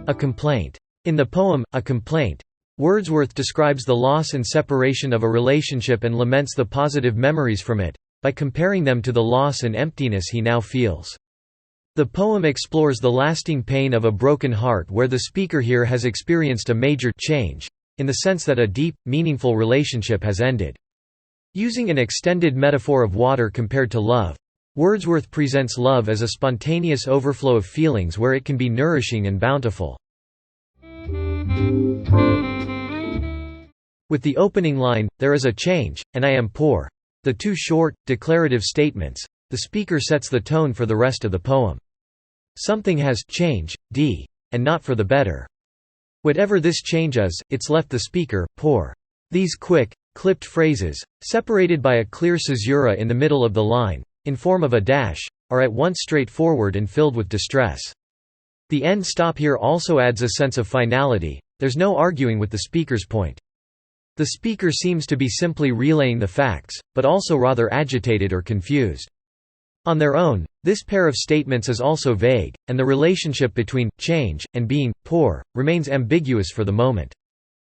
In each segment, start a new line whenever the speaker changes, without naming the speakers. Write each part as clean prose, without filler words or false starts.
A complaint. In the poem, A Complaint, Wordsworth describes the loss and separation of a relationship and laments the positive memories from it, by comparing them to the loss and emptiness he now feels. The poem explores the lasting pain of a broken heart where the speaker here has experienced a major change, in the sense that a deep, meaningful relationship has ended. Using an extended metaphor of water compared to love, Wordsworth presents love as a spontaneous overflow of feelings where it can be nourishing and bountiful. With the opening line, "There is a change, and I am poor," the two short, declarative statements, the speaker sets the tone for the rest of the poem. Something has changed, and not for the better. Whatever this change is, it's left the speaker poor. These quick, clipped phrases, separated by a clear caesura in the middle of the line, in form of a dash, are at once straightforward and filled with distress. The end stop here also adds a sense of finality, there's no arguing with the speaker's point. The speaker seems to be simply relaying the facts, but also rather agitated or confused. On their own, this pair of statements is also vague, and the relationship between change and being poor remains ambiguous for the moment.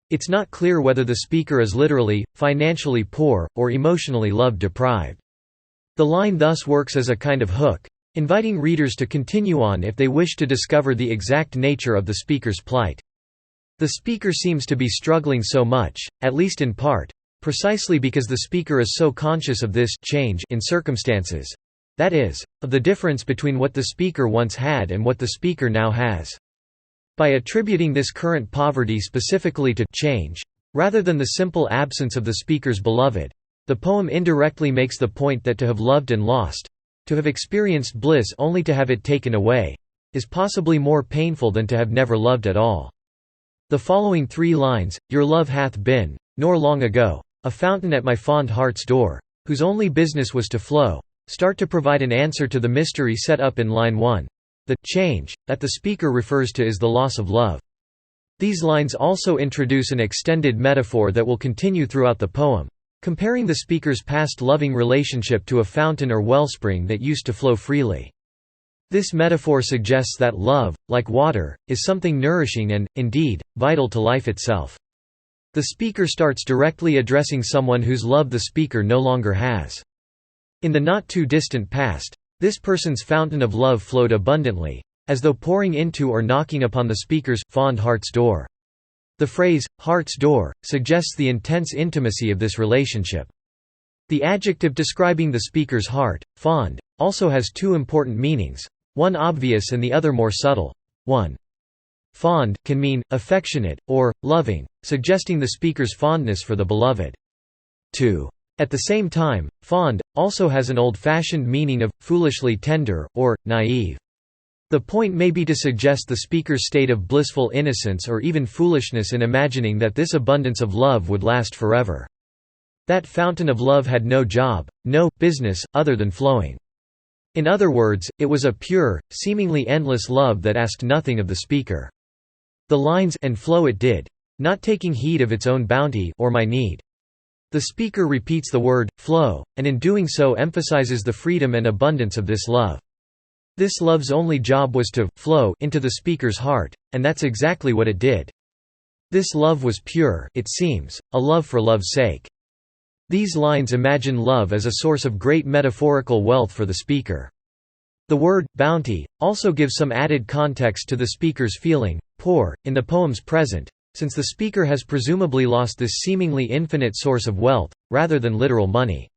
It's not clear whether the speaker is literally, financially poor, or emotionally love-deprived. The line thus works as a kind of hook, inviting readers to continue on if they wish to discover the exact nature of the speaker's plight. The speaker seems to be struggling so much, at least in part, precisely because the speaker is so conscious of this change in circumstances. That is, of the difference between what the speaker once had and what the speaker now has. By attributing this current poverty specifically to change, rather than the simple absence of the speaker's beloved, the poem indirectly makes the point that to have loved and lost, to have experienced bliss only to have it taken away, is possibly more painful than to have never loved at all. The following three lines, "Your love hath been, nor long ago, a fountain at my fond heart's door, whose only business was to flow," start to provide an answer to the mystery set up in line 1. The change that the speaker refers to is the loss of love. These lines also introduce an extended metaphor that will continue throughout the poem, comparing the speaker's past loving relationship to a fountain or wellspring that used to flow freely. This metaphor suggests that love, like water, is something nourishing and, indeed, vital to life itself. The speaker starts directly addressing someone whose love the speaker no longer has. In the not-too-distant past, this person's fountain of love flowed abundantly, as though pouring into or knocking upon the speaker's fond heart's door. The phrase, "heart's door," suggests the intense intimacy of this relationship. The adjective describing the speaker's heart, fond, also has two important meanings, one obvious and the other more subtle. 1. Fond can mean affectionate, or loving, suggesting the speaker's fondness for the beloved. 2. At the same time, fond also has an old-fashioned meaning of foolishly tender, or naive. The point may be to suggest the speaker's state of blissful innocence or even foolishness in imagining that this abundance of love would last forever. That fountain of love had no job, no business, other than flowing. In other words, it was a pure, seemingly endless love that asked nothing of the speaker. The lines "and flow it did, not taking heed of its own bounty or my need." The speaker repeats the word, flow, and in doing so emphasizes the freedom and abundance of this love. This love's only job was to flow into the speaker's heart, and that's exactly what it did. This love was pure, it seems, a love for love's sake. These lines imagine love as a source of great metaphorical wealth for the speaker. The word bounty also gives some added context to the speaker's feeling poor in the poem's present, since the speaker has presumably lost this seemingly infinite source of wealth, rather than literal money.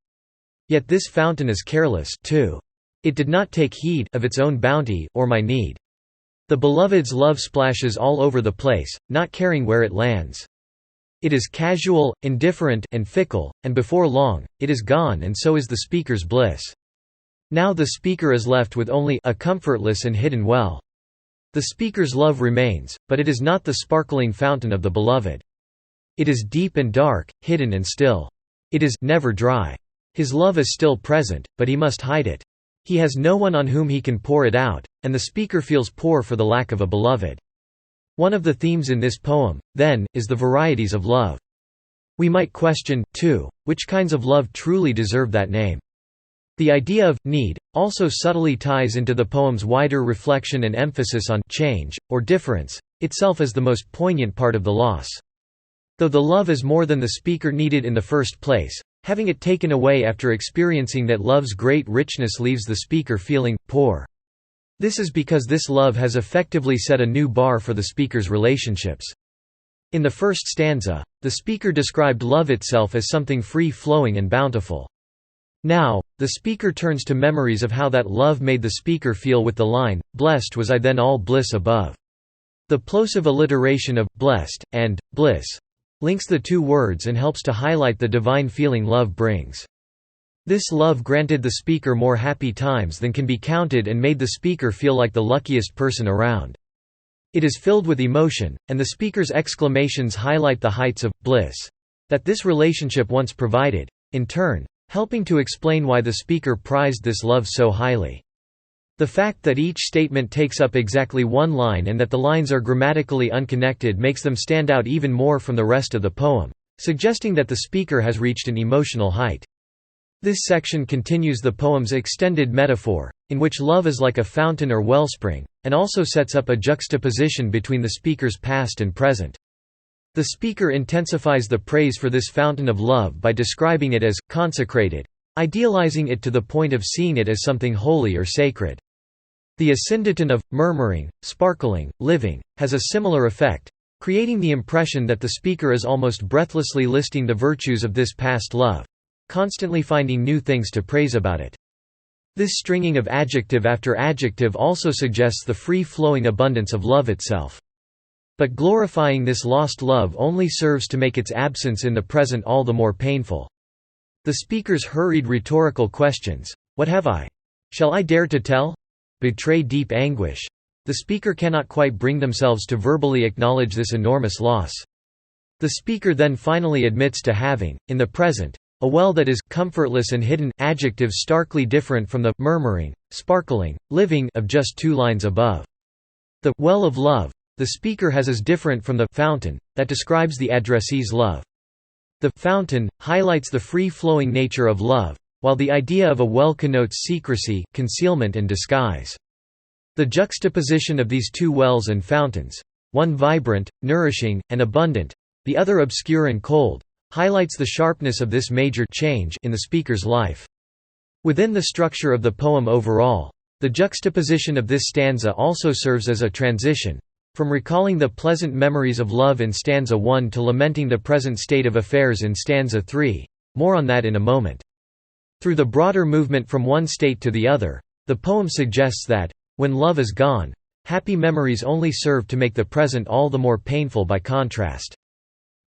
Yet this fountain is careless, too. It did not take heed of its own bounty or my need. The beloved's love splashes all over the place, not caring where it lands. It is casual, indifferent, and fickle, and before long, it is gone and so is the speaker's bliss. Now the speaker is left with only a comfortless and hidden well. The speaker's love remains, but it is not the sparkling fountain of the beloved. It is deep and dark, hidden and still. It is never dry. His love is still present, but he must hide it. He has no one on whom he can pour it out, and the speaker feels poor for the lack of a beloved. One of the themes in this poem, then, is the varieties of love. We might question, too, which kinds of love truly deserve that name. The idea of need also subtly ties into the poem's wider reflection and emphasis on change, or difference, itself as the most poignant part of the loss. Though the love is more than the speaker needed in the first place, having it taken away after experiencing that love's great richness leaves the speaker feeling poor. This is because this love has effectively set a new bar for the speaker's relationships. In the first stanza, the speaker described love itself as something free-flowing and bountiful. Now, the speaker turns to memories of how that love made the speaker feel with the line, "Blessed was I then all bliss above." The plosive alliteration of "blessed" and "bliss" links the two words and helps to highlight the divine feeling love brings. This love granted the speaker more happy times than can be counted and made the speaker feel like the luckiest person around. It is filled with emotion, and the speaker's exclamations highlight the heights of bliss that this relationship once provided, in turn, helping to explain why the speaker prized this love so highly. The fact that each statement takes up exactly one line and that the lines are grammatically unconnected makes them stand out even more from the rest of the poem, suggesting that the speaker has reached an emotional height. This section continues the poem's extended metaphor, in which love is like a fountain or wellspring, and also sets up a juxtaposition between the speaker's past and present. The speaker intensifies the praise for this fountain of love by describing it as consecrated, idealizing it to the point of seeing it as something holy or sacred. The asyndeton of murmuring, sparkling, living has a similar effect, creating the impression that the speaker is almost breathlessly listing the virtues of this past love, constantly finding new things to praise about it. This stringing of adjective after adjective also suggests the free-flowing abundance of love itself. But glorifying this lost love only serves to make its absence in the present all the more painful. The speaker's hurried rhetorical questions, "What have I? Shall I dare to tell?" betray deep anguish. The speaker cannot quite bring themselves to verbally acknowledge this enormous loss. The speaker then finally admits to having, in the present, a well that is comfortless and hidden, adjectives starkly different from the murmuring, sparkling, living of just 2 lines above. The well of love the speaker has is different from the fountain that describes the addressee's love. The fountain highlights the free-flowing nature of love, while the idea of a well connotes secrecy, concealment and disguise. The juxtaposition of these two wells and fountains, one vibrant, nourishing, and abundant, the other obscure and cold, highlights the sharpness of this major change in the speaker's life. Within the structure of the poem overall, the juxtaposition of this stanza also serves as a transition, from recalling the pleasant memories of love in stanza 1 to lamenting the present state of affairs in stanza 3. More on that in a moment. Through the broader movement from one state to the other, the poem suggests that, when love is gone, happy memories only serve to make the present all the more painful by contrast.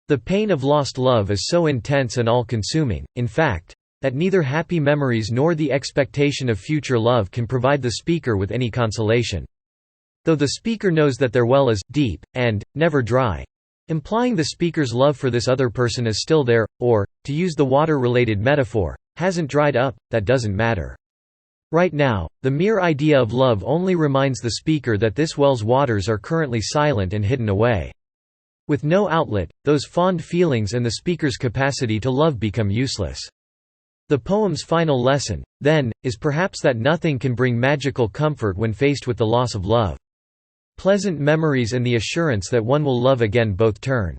The pain of lost love is so intense and all-consuming, in fact, that neither happy memories nor the expectation of future love can provide the speaker with any consolation. Though the speaker knows that their well is deep and never dry, implying the speaker's love for this other person is still there, or, to use the water-related metaphor, hasn't dried up, that doesn't matter. Right now, the mere idea of love only reminds the speaker that this well's waters are currently silent and hidden away. With no outlet, those fond feelings and the speaker's capacity to love become useless. The poem's final lesson, then, is perhaps that nothing can bring magical comfort when faced with the loss of love. Pleasant memories and the assurance that one will love again both turn.